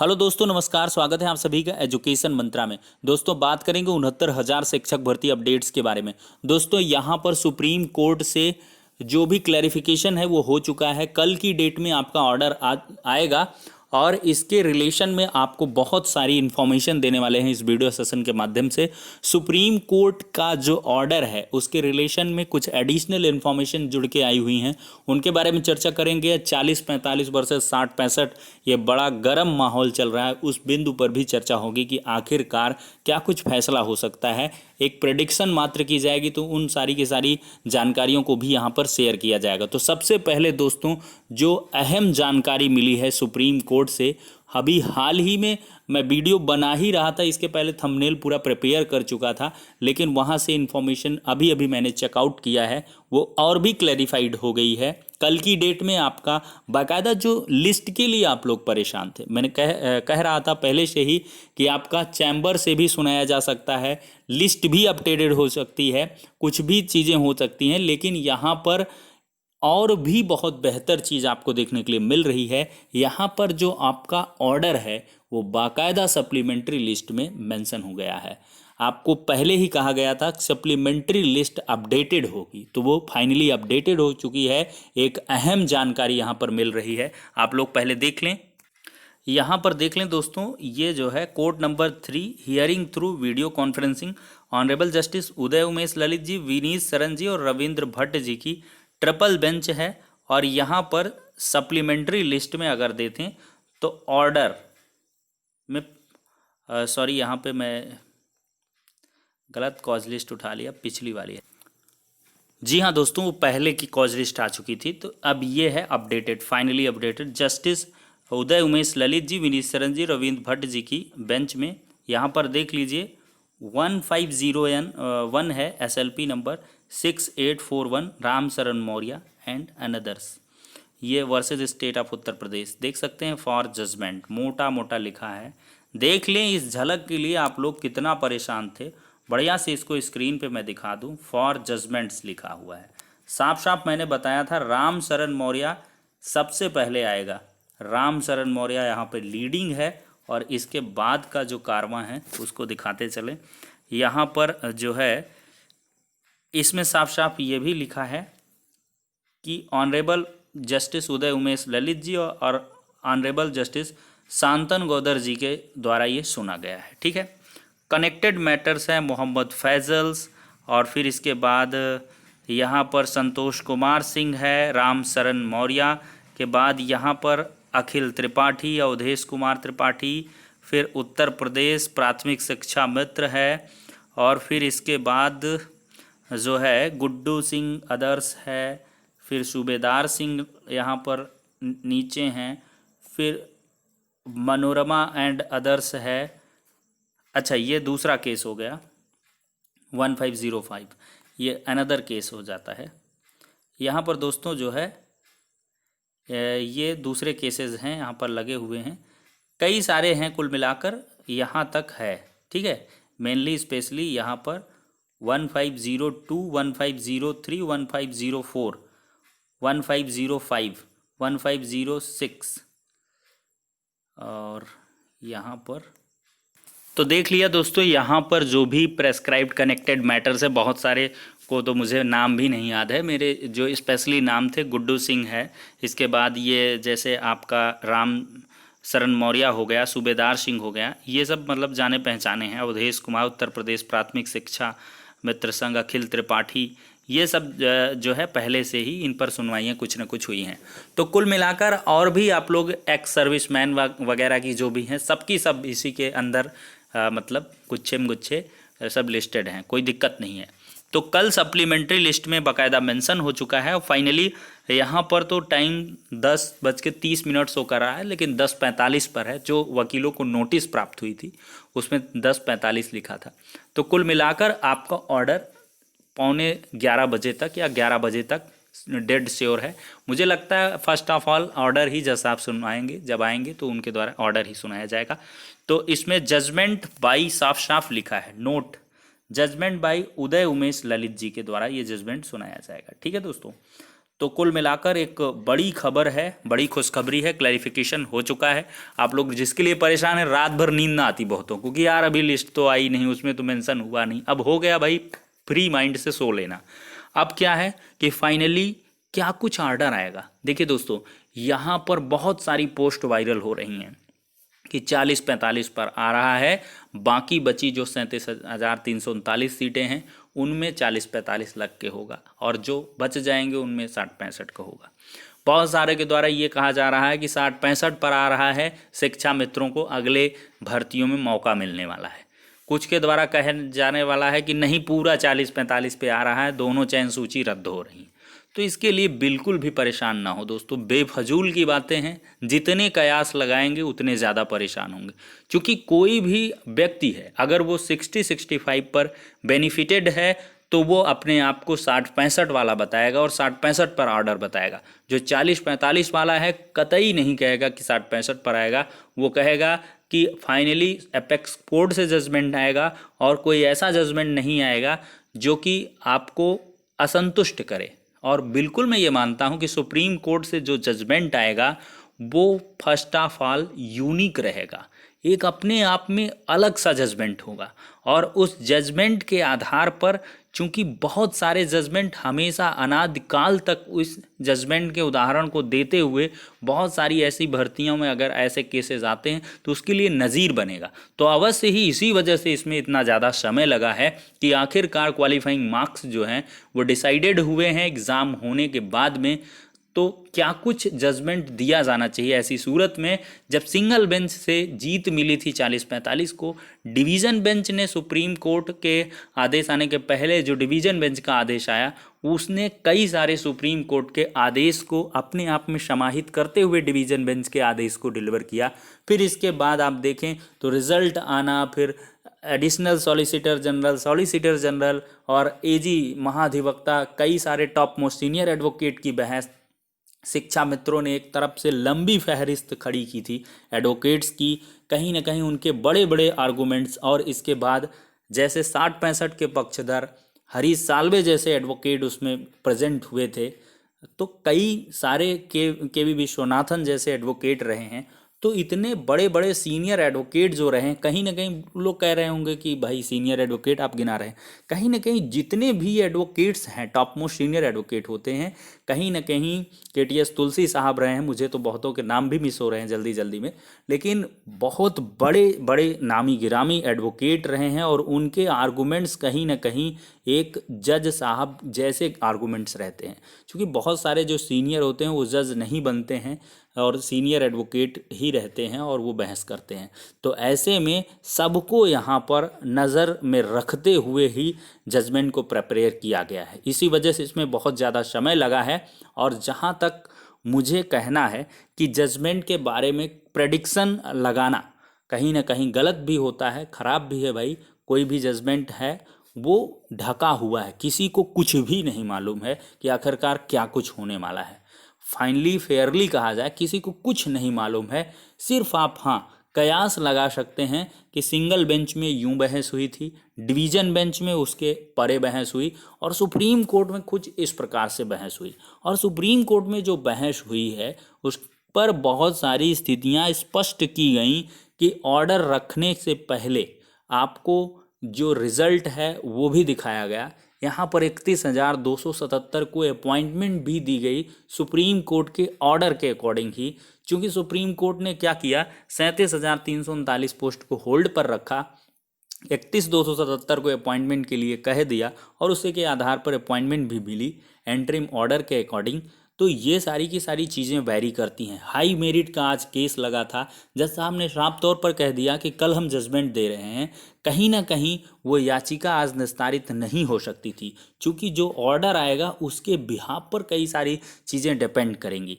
Hello दोस्तों, नमस्कार। स्वागत है आप सभी का एजुकेशन मंत्रा में। दोस्तों, बात करेंगे 69,000 शिक्षक भर्ती अपडेट्स के बारे में। दोस्तों, यहाँ पर सुप्रीम कोर्ट से जो भी क्लैरिफिकेशन है वो हो चुका है। कल की डेट में आपका ऑर्डर आएगा और इसके रिलेशन में आपको बहुत सारी इन्फॉर्मेशन देने वाले हैं इस वीडियो सेशन के माध्यम से। सुप्रीम कोर्ट का जो ऑर्डर है उसके रिलेशन में कुछ एडिशनल इन्फॉर्मेशन जुड़ के आई हुई हैं, उनके बारे में चर्चा करेंगे। 40-45 वर्सेस 60-65 ये बड़ा गर्म माहौल चल रहा है, उस बिंदु पर भी चर्चा होगी कि आखिरकार क्या कुछ फैसला हो सकता है। एक प्रेडिक्शन मात्र की जाएगी, तो उन सारी की सारी जानकारियों को भी यहाँ पर शेयर किया जाएगा। तो सबसे पहले दोस्तों, जो अहम जानकारी मिली है सुप्रीम कोर्ट से, अभी हाल ही में मैं वीडियो बना ही रहा था, इसके पहले थंबनेल पूरा प्रिपेयर कर चुका था, लेकिन वहाँ से इन्फॉर्मेशन अभी अभी मैंने चेकआउट किया है, वो और भी क्लैरिफाइड हो गई है। कल की डेट में आपका बाकायदा जो लिस्ट के लिए आप लोग परेशान थे, मैंने कह रहा था पहले से ही कि आपका चैम्बर से भी सुनाया जा सकता है, लिस्ट भी अपडेटेड हो सकती है, कुछ भी चीज़ें हो सकती हैं, लेकिन यहाँ पर और भी बहुत बेहतर चीज़ आपको देखने के लिए मिल रही है। यहाँ पर जो आपका ऑर्डर है वो बाकायदा सप्लीमेंट्री लिस्ट में मेंशन हो गया है। आपको पहले ही कहा गया था सप्लीमेंट्री लिस्ट अपडेटेड होगी, तो वो फाइनली अपडेटेड हो चुकी है। एक अहम जानकारी यहाँ पर मिल रही है, आप लोग पहले देख लें। यहाँ पर देख लें दोस्तों, ये जो है court number 3 hearing through video conferencing honourable justice Uday Umesh Lalit ji, Vineet Saran ji और रविंद्र भट्ट जी की ट्रिपल बेंच है। और यहाँ पर सप्लीमेंट्री लिस्ट में अगर देखें तो ऑर्डर में सॉरी, यहाँ पे मैं गलत कॉज लिस्ट उठा लिया, पिछली वाली है। जी हाँ दोस्तों, वो पहले की कॉज लिस्ट आ चुकी थी, तो अब ये है updated, finally updated. Justice Uday Umesh Lalit ji, Vineet Saran जी, रविंद्र भट्ट जी की बेंच में यहाँ पर देख लीजिए 150N1 है SLP नंबर 6841 राम शरण मौर्य एंड अनदर्स, ये versus state of Uttar Pradesh. देख सकते हैं फॉर जजमेंट, मोटा मोटा लिखा है। देख लें इस झलक के लिए आप लोग कितना परेशान थे। बढ़िया से इसको स्क्रीन पे मैं दिखा दूं, फॉर जजमेंट्स लिखा हुआ है। साफ साफ मैंने बताया था राम शरण मौर्य सबसे पहले आएगा। राम शरण मौर्य यहाँ पे लीडिंग है, और इसके बाद का जो कारवां है उसको दिखाते चले। यहाँ पर जो है इसमें साफ साफ ये भी लिखा है कि ऑनरेबल जस्टिस उदय उमेश ललित जी और ऑनरेबल जस्टिस शांतन गौदर जी के द्वारा ये सुना गया है। ठीक है, कनेक्टेड मैटर्स हैं मोहम्मद फैजल्स, और फिर इसके बाद यहाँ पर संतोष कुमार सिंह है राम शरण मौर्य के बाद, यहाँ पर अखिल त्रिपाठी, अवधेश कुमार त्रिपाठी, फिर उत्तर प्रदेश प्राथमिक शिक्षा मित्र है, और फिर इसके बाद जो है गुड्डू सिंह अदर्स है, फिर सूबेदार सिंह यहाँ पर नीचे हैं, फिर मनोरमा एंड अदर्स है। अच्छा, ये दूसरा केस हो गया 1505, ये अनदर केस हो जाता है। यहाँ पर दोस्तों जो है ये दूसरे केसेस हैं, यहाँ पर लगे हुए हैं, कई सारे हैं, कुल मिलाकर यहाँ तक है। ठीक है, मेनली स्पेशली यहाँ पर 1502, 1503, 1504, 1505, 1506 और यहाँ पर तो देख लिया दोस्तों। यहाँ पर जो भी प्रेस्क्राइब्ड कनेक्टेड मैटर्स है, बहुत सारे को तो मुझे नाम भी नहीं याद है, मेरे जो स्पेशली नाम थे गुड्डू सिंह है, इसके बाद ये जैसे आपका राम शरण मौर्य हो गया, सूबेदार सिंह हो गया, ये सब मतलब जाने पहचाने हैं। अवधेश कुमार उत्तर प्रदेश प्राथमिक शिक्षा मित्र संघ, अखिल त्रिपाठी, ये सब जो है पहले से ही इन पर सुनवाइयाँ कुछ न कुछ हुई हैं। तो कुल मिलाकर और भी आप लोग एक्स सर्विसमैन वगैरह की जो भी हैं, सबकी सब इसी के अंदर मतलब गुच्छे में गुच्छे सब लिस्टेड हैं, कोई दिक्कत नहीं है। तो कल सप्लीमेंट्री लिस्ट में बाकायदा मेंशन हो चुका है, और फाइनली यहाँ पर तो टाइम 10:30 शो कर रहा है, लेकिन 10:45 पर है। जो वकीलों को नोटिस प्राप्त हुई थी उसमें 10:45 लिखा था। तो कुल मिलाकर आपका ऑर्डर 11:15 बजे तक या 11 बजे तक डेड श्योर है। मुझे लगता है फर्स्ट ऑफ ऑल ऑर्डर ही जैसा आप सुनवाएंगे, जब आएंगे तो उनके द्वारा ऑर्डर ही सुनाया जाएगा। तो इसमें जजमेंट बाई साफ साफ लिखा है, नोट जजमेंट बाई उदय उमेश ललित जी के द्वारा ये जजमेंट सुनाया जाएगा। ठीक है दोस्तों, तो कुल मिलाकर एक बड़ी खबर है, बड़ी खुशखबरी है, क्लैरिफिकेशन हो चुका है। आप लोग जिसके लिए परेशान है, रात भर नींद ना आती बहुतों को कि यार अभी लिस्ट तो आई नहीं, उसमें तो मेंशन हुआ नहीं, अब हो गया भाई, फ्री माइंड से सो लेना। अब क्या है कि फाइनली क्या कुछ ऑर्डर आएगा। देखिए दोस्तों, यहाँ पर बहुत सारी पोस्ट वायरल हो रही हैं कि 40-45 पर आ रहा है, बाकी बची जो 37,339 सीटें हैं उनमें 40-45 लग के होगा, और जो बच जाएंगे उनमें 60-65 का होगा। बहुत सारे के द्वारा ये कहा जा रहा है कि 60-65 पर आ रहा है, शिक्षा मित्रों को अगले भर्तियों में मौका मिलने वाला है। कुछ के द्वारा कहे जाने वाला है कि नहीं, पूरा 40-45 पे आ रहा है, दोनों चयन सूची रद्द हो रही। तो इसके लिए बिल्कुल भी परेशान ना हो दोस्तों, बेफजूल की बातें हैं, जितने कयास लगाएंगे उतने ज़्यादा परेशान होंगे। क्योंकि कोई भी व्यक्ति है, अगर वो 60-65 पर बेनिफिटेड है तो वो अपने आप को 60-65 वाला बताएगा और 60-65 पर ऑर्डर बताएगा। जो 40-45 वाला है कतई नहीं कहेगा कि 60-65 पर आएगा, वो कहेगा कि फाइनली एपेक्स कोर्ट से जजमेंट आएगा, और कोई ऐसा जजमेंट नहीं आएगा जो कि आपको असंतुष्ट करे। और बिल्कुल मैं ये मानता हूँ कि सुप्रीम कोर्ट से जो जजमेंट आएगा वो फर्स्ट ऑफ ऑल यूनिक रहेगा, एक अपने आप में अलग सा जजमेंट होगा। और उस जजमेंट के आधार पर, चूंकि बहुत सारे जजमेंट हमेशा अनादिकाल तक उस जजमेंट के उदाहरण को देते हुए बहुत सारी ऐसी भर्तियों में अगर ऐसे केसेस आते हैं तो उसके लिए नज़ीर बनेगा। तो अवश्य ही इसी वजह से इसमें इतना ज़्यादा समय लगा है कि आखिरकार क्वालिफाइंग मार्क्स जो हैं वो डिसाइडेड हुए हैं एग्ज़ाम होने के बाद में। तो क्या कुछ जजमेंट दिया जाना चाहिए ऐसी सूरत में, जब सिंगल बेंच से जीत मिली थी 40-45 को, डिवीज़न बेंच ने सुप्रीम कोर्ट के आदेश आने के पहले जो डिवीज़न बेंच का आदेश आया उसने कई सारे सुप्रीम कोर्ट के आदेश को अपने आप में समाहित करते हुए डिवीज़न बेंच के आदेश को डिलीवर किया। फिर इसके बाद आप देखें तो रिजल्ट आना, फिर एडिशनल सॉलिसिटर जनरल और एजी महाधिवक्ता, कई सारे टॉप मोस्ट सीनियर एडवोकेट की बहस, शिक्षा मित्रों ने एक तरफ से लंबी फहरिस्त खड़ी की थी एडवोकेट्स की, कहीं ना कहीं उनके बड़े बड़े आर्गूमेंट्स, और इसके बाद जैसे 60-65 के पक्षधर हरीश साल्वे जैसे एडवोकेट उसमें प्रेजेंट हुए थे, तो कई सारे के वी विश्वनाथन जैसे एडवोकेट रहे हैं। तो इतने बड़े बड़े सीनियर एडवोकेट जो रहे हैं, कहीं ना कहीं लोग कह रहे होंगे कि भाई सीनियर एडवोकेट आप गिना रहे हैं, कहीं ना कहीं जितने भी एडवोकेट्स हैं, टॉप मोस्ट सीनियर एडवोकेट होते हैं, कहीं ना कहीं KTS तुलसी साहब रहे हैं, मुझे तो बहुतों के नाम भी मिस हो रहे हैं जल्दी जल्दी में, लेकिन बहुत बड़े बड़े नामी गिरामी एडवोकेट रहे हैं, और उनके आर्गूमेंट्स कहीं ना कहीं एक जज साहब जैसे आर्गूमेंट्स रहते हैं। क्योंकि बहुत सारे जो सीनियर होते हैं वो जज नहीं बनते हैं और सीनियर एडवोकेट ही रहते हैं और वो बहस करते हैं। तो ऐसे में सबको यहाँ पर नज़र में रखते हुए ही जजमेंट को प्रिपेयर किया गया है, इसी वजह से इसमें बहुत ज़्यादा समय लगा है। और जहाँ तक मुझे कहना है कि जजमेंट के बारे में प्रेडिक्शन लगाना कहीं ना कहीं गलत भी होता है, ख़राब भी है भाई। कोई भी जजमेंट है वो ढका हुआ है, किसी को कुछ भी नहीं मालूम है कि आखिरकार क्या कुछ होने वाला है। फाइनली फेयरली कहा जाए, किसी को कुछ नहीं मालूम है, सिर्फ आप हाँ कयास लगा सकते हैं कि सिंगल बेंच में यूं बहस हुई थी, डिवीज़न बेंच में उसके परे बहस हुई, और सुप्रीम कोर्ट में कुछ इस प्रकार से बहस हुई। और सुप्रीम कोर्ट में जो बहस हुई है उस पर बहुत सारी स्थितियां स्पष्ट की गई कि ऑर्डर रखने से पहले आपको जो रिज़ल्ट है वो भी दिखाया गया। यहाँ पर 31,277 को अपॉइंटमेंट भी दी गई सुप्रीम कोर्ट के ऑर्डर के अकॉर्डिंग ही, क्योंकि सुप्रीम कोर्ट ने क्या किया, 37,339 पोस्ट को होल्ड पर रखा, 31,277 को अपॉइंटमेंट के लिए कह दिया, और उसी के आधार पर अपॉइंटमेंट भी मिली एंट्रीम ऑर्डर के अकॉर्डिंग। तो ये सारी की सारी चीज़ें वैरी करती हैं। हाई मेरिट का आज केस लगा था, जज साहब ने साफ तौर पर कह दिया कि कल हम जजमेंट दे रहे हैं, कहीं ना कहीं वो याचिका आज निस्तारित नहीं हो सकती थी, क्योंकि जो ऑर्डर आएगा उसके बिहाफ पर कई सारी चीज़ें डिपेंड करेंगी।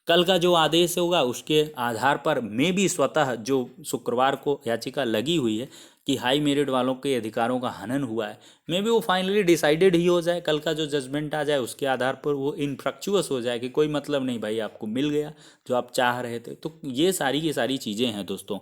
कल का जो आदेश होगा उसके आधार पर मे भी स्वतः जो शुक्रवार को याचिका लगी हुई है कि हाई मेरिट वालों के अधिकारों का हनन हुआ है, मे भी वो फाइनली डिसाइडेड ही हो जाए। कल का जो जजमेंट आ जाए उसके आधार पर वो इनफ्रक्चुअस हो जाए कि कोई मतलब नहीं भाई, आपको मिल गया जो आप चाह रहे थे। तो ये सारी की सारी चीज़ें हैं दोस्तों।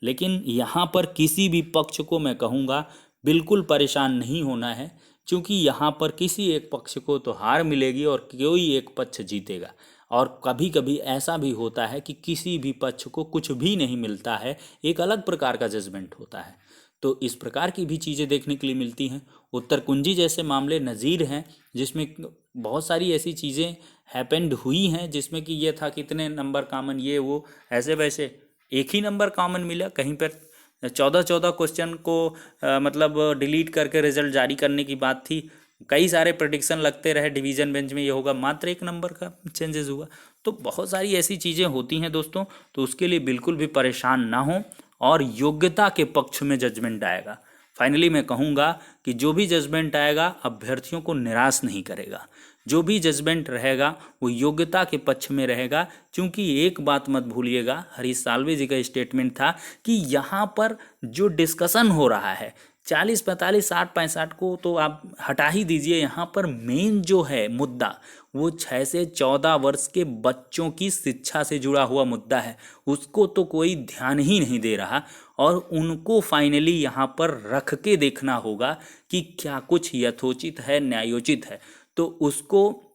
लेकिन यहाँ पर किसी भी पक्ष को मैं कहूँगा बिल्कुल परेशान नहीं होना है, क्योंकि यहाँ पर किसी एक पक्ष को तो हार मिलेगी और कोई एक पक्ष जीतेगा। और कभी कभी ऐसा भी होता है कि किसी भी पक्ष को कुछ भी नहीं मिलता है, एक अलग प्रकार का जजमेंट होता है। तो इस प्रकार की भी चीज़ें देखने के लिए मिलती हैं। उत्तर कुंजी जैसे मामले नज़ीर हैं, जिसमें बहुत सारी ऐसी चीज़ें हैपेंड हुई हैं, जिसमें कि ये था कितने नंबर कॉमन, ये वो ऐसे वैसे, एक ही नंबर कॉमन मिला। कहीं पर 14 क्वेश्चन को मतलब डिलीट करके रिजल्ट जारी करने की बात थी। कई सारे प्रेडिक्शन लगते रहे डिवीजन बेंच में ये होगा, मात्र एक नंबर का चेंजेस हुआ। तो बहुत सारी ऐसी चीज़ें होती हैं दोस्तों, तो उसके लिए बिल्कुल भी परेशान ना हो और योग्यता के पक्ष में जजमेंट आएगा। फाइनली मैं कहूँगा कि जो भी जजमेंट आएगा अभ्यर्थियों को निराश नहीं करेगा। जो भी जजमेंट रहेगा वो योग्यता के पक्ष में रहेगा। क्योंकि एक बात मत भूलिएगा, हरीश साल्वे जी का स्टेटमेंट था कि यहाँ पर जो डिस्कशन हो रहा है 40, 45, 60, 65 को तो आप हटा ही दीजिए। यहाँ पर मेन जो है मुद्दा वो 6 से 14 वर्ष के बच्चों की शिक्षा से जुड़ा हुआ मुद्दा है। उसको तो कोई ध्यान ही नहीं दे रहा और उनको फाइनली यहाँ पर रख के देखना होगा कि क्या कुछ यथोचित है, न्यायोचित है। तो उसको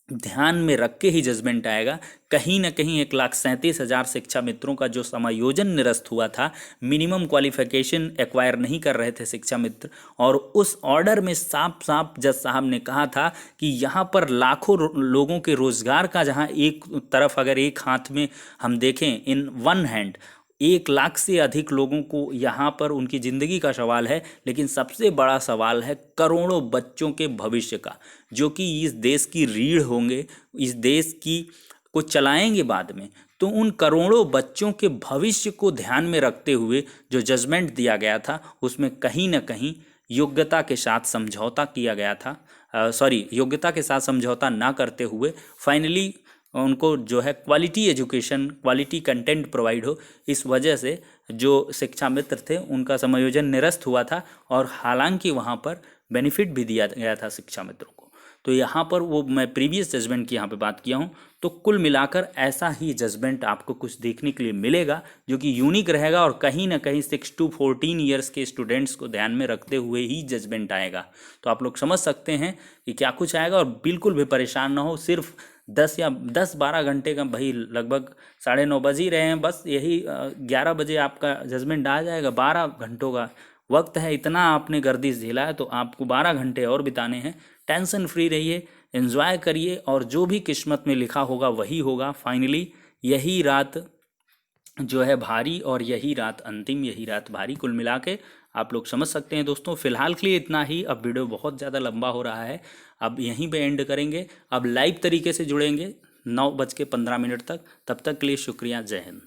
ध्यान में रख के ही जजमेंट आएगा। कहीं ना कहीं 1,37,000 शिक्षा मित्रों का जो समायोजन निरस्त हुआ था, मिनिमम क्वालिफिकेशन एक्वायर नहीं कर रहे थे शिक्षा मित्र, और उस ऑर्डर में साफ साफ जज साहब ने कहा था कि यहाँ पर लाखों लोगों के रोजगार का, जहाँ एक तरफ अगर एक हाथ में हम देखें इन वन हैंड 1 लाख से अधिक लोगों को यहाँ पर उनकी ज़िंदगी का सवाल है, लेकिन सबसे बड़ा सवाल है करोड़ों बच्चों के भविष्य का, जो कि इस देश की रीढ़ होंगे, इस देश की को चलाएंगे बाद में। तो उन करोड़ों बच्चों के भविष्य को ध्यान में रखते हुए जो जजमेंट दिया गया था, उसमें कहीं ना कहीं योग्यता के साथ समझौता किया गया था। योग्यता के साथ समझौता ना करते हुए फाइनली उनको जो है quality education, quality content provide हो, इस वजह से जो शिक्षा मित्र थे उनका समायोजन निरस्त हुआ था। और हालांकि वहाँ पर बेनिफिट भी दिया गया था शिक्षा मित्रों को। तो यहाँ पर वो मैं प्रीवियस जजमेंट की यहाँ पे बात किया हूँ। तो कुल मिलाकर ऐसा ही जजमेंट आपको कुछ देखने के लिए मिलेगा, जो कि यूनिक रहेगा और कहीं ना कहीं 6 to 14 ईयर्स के स्टूडेंट्स को ध्यान में रखते हुए ही जजमेंट आएगा। तो आप लोग समझ सकते हैं कि क्या कुछ आएगा, और बिल्कुल भी परेशान ना हो। सिर्फ 10-12 घंटे का, भाई लगभग 9:30 बज ही रहे हैं, बस यही 11 बजे आपका जजमेंट आ जाएगा। 12 घंटों का वक्त है, इतना आपने गर्दिश झेला है तो आपको 12 घंटे और बिताने हैं। टेंशन फ्री रहिए, एंजॉय करिए, और जो भी किस्मत में लिखा होगा वही होगा। फाइनली यही रात जो है भारी और यही रात अंतिम, यही रात भारी। कुल मिला के आप लोग समझ सकते हैं दोस्तों। फिलहाल के लिए इतना ही। अब वीडियो बहुत ज़्यादा लंबा हो रहा है, अब यहीं पे एंड करेंगे। अब लाइव तरीके से जुड़ेंगे 9:15 तक। तब तक के लिए शुक्रिया, जय हिंद।